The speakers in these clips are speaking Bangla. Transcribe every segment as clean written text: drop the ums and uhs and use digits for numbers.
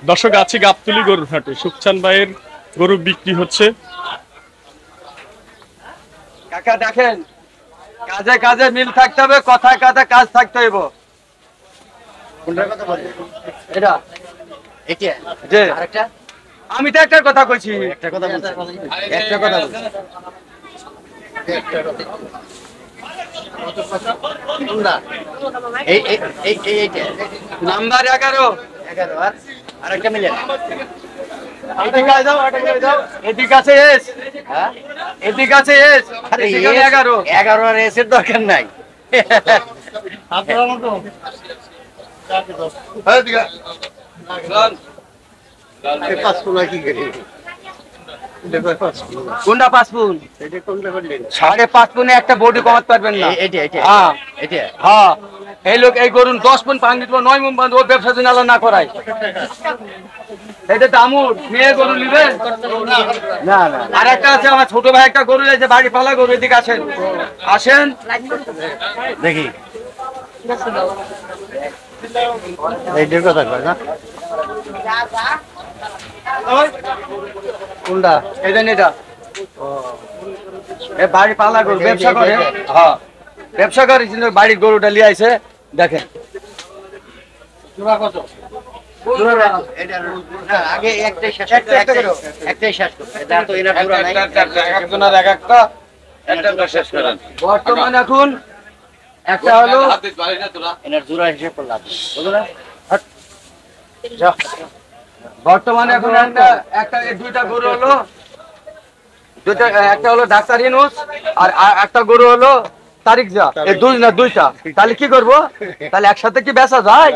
দর্শক আছি গাবতলী গরুর হাটে। সুখচান ভাইয়ের গরু বিক্রি হচ্ছে। কাকা দেখেন, কাজে কাজে মিল থাকতে হবে, কথায় কথায় কাজ থাকতে হইব। এটা যে আমি তো একটা কথা কইছি, একটা কথা বলছি। নাম্বার 11 আর একটা মিলে এদিকে যাও, এদিকে আছে এস, এদিকে আছে এস, এদিকে 11 আর এসের দরকার নাই। কোনটা 5 পুন? 5.5 পুনে একটা বডি কমাতে পারবেন না। হ্যাঁ এই লোক এই গরুন 10 পুন পানি দিব, 9 মুন বান্ধব ব্যবসা দিন আল্লাহ না করায়। এটা দামুর মেয়ে গরু নিবেন না? না। আর একটা আছে আমার ছোট ভাই, একটা গরু আছে বাড়ি পালা গরু, এদিকে আসেন, আসেন দেখি এইটার কথা কয় না কোনটা? এটা এটা এ বাড়ি পালা গরু, ব্যবসা করে। হ্যাঁ ব্যবসা করে, কিন্তু বাড়ির গরুটা লিয়ে আইছে। দেখেন কত আগে একটাই শেষ এটা তো এনার জোড়া নাই, একটা শেষ করেন। বর্তমানে এখন একটা হলো এনার জোড়া হিসেব করলাম। বর্তমানে এখন একটা দুইটা গরু হলো, দুইটা, একটা হলো ডাক্তার ইনুস আর একটা গরু হলো তারিক যা, এই দুইটা। তাহলে কি করব? তাহলে একসাথে কি বেচা যায়?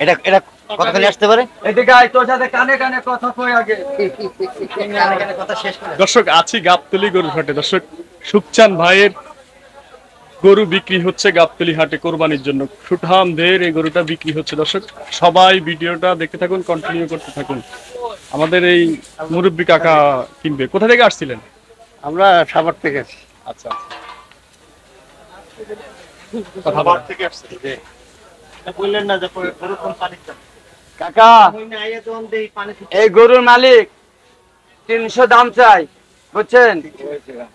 এটা এটা কতখানি আসতে পারে? এদিকে আয়, তোর সাথে কানে কানে কথা কই আগে। কথা শেষ করে দর্শক আছি গাবতলী গরুর হাটে। দর্শক সুখচান ভাইয়ের গরু বিক্রি হচ্ছে গাবতলী হাটে কোরবানির জন্য। সুঠামদের এই গরুটা বিক্রি হচ্ছে। দর্শক সবাই ভিডিওটা দেখতে থাকুন, কন্টিনিউ করতে থাকুন। আমাদের এই মুরব্বী কাকা কিনবে। কোথা থেকে আসছিলেন? আমরা সাভার থেকে। আচ্ছা কথা বলেন। বললেন না যে কাকা এই গরুর মালিক 300 দাম চাই, বুঝছেন?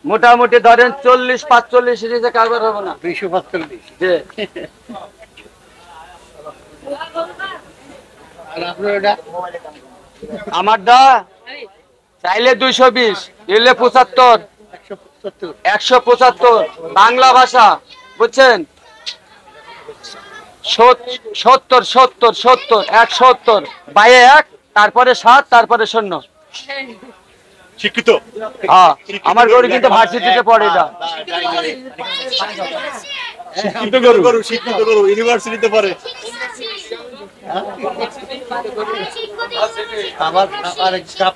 মোটামুটি ধরেন 40-45 সিরিজে কারবার হবে না। 245 জি। আর আপনার এটা আমারটা চাইলে 220, নিলে 75, 175 বাংলা ভাষা, বুঝছেন? 70 170 বাইরে 1, তারপরে 7, তারপরে 0। শিক্ষিত? হ্যাঁ আমার গরু কিন্তু ভার্সিটিতে পড়ে। এটা শিক্ষিত গরু, শিক্ষিত গরু ইউনিভার্সিটিতে পড়ে। আবার আরেক কাপ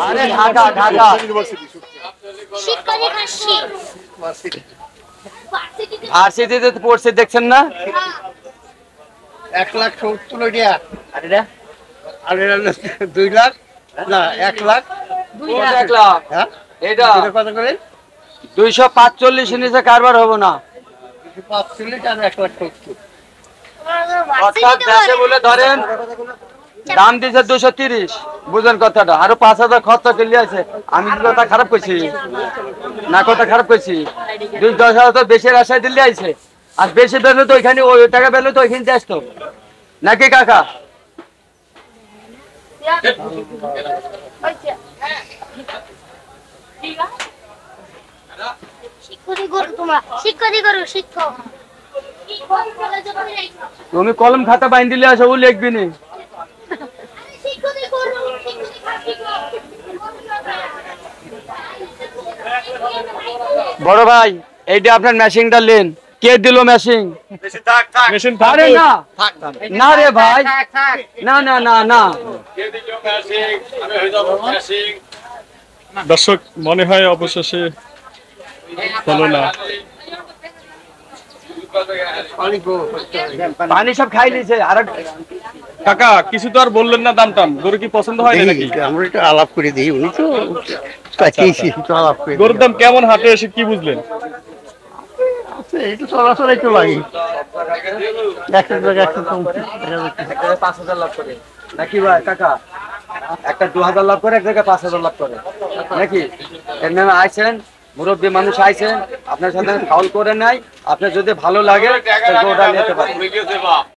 আরে ঢাকা ভার্সিটিতে পড়ছে, দেখছেন না? 1,70,000 টাকা। আর এটা 2 লাখ না 1 লাখ 1 লাখ। হ্যাঁ এটা কত করে? 245 নিচে কারবার হবে না। 45 আর 1,70,000। অর্থাৎ দেশে বলে ধরেন দাম দিছে 230, বুঝেন কথাটা? আরো 5,000 খরচা করলে আছে। আমি কি কথা খারাপ করছি? না কথা খারাপ করছি? 10,000 তো বেশি আশায় দিলে আইছে, আর বেশি বেরলে তো ওইখানে ওই টাকা বেরলে তো ওইখানে আসতো নাকি কাকা? তুমি কলম খাতা বাইন দিলে আসো, ও লিখবি নি। বড় ভাই এইটা আপনার মেশিনটা লেন। কে দিল মেশিন? মেশিন আরে না না রে ভাই, না না না না। দর্শক মনে হয় অবশেষে হলো না। পানি সব খাই নিছে। আর কাকা কিছু তো আর বললেন না দাম টাম, গরু কি পছন্দ হয় না নাকি? আমরা একটু আলাপ করে দিই, উনি তো গরুর দাম কেমন হাটে এসে কি বুঝলেন? একটু চলাচল একটু লাগে, একশো টাকা একশো কম একটা 5,000 লাভ করে নাকি ভাই কাকা? একটা 2,000 লাভ করে, এক জায়গায় 5,000 লাভ করে নাকি? এর নামে আইছেন, মুরব্বী মানুষ আইছেন, আপনার সাথে ফাউল করে নাই, আপনার যদি ভালো লাগে তো ওটা নিতে পারেন।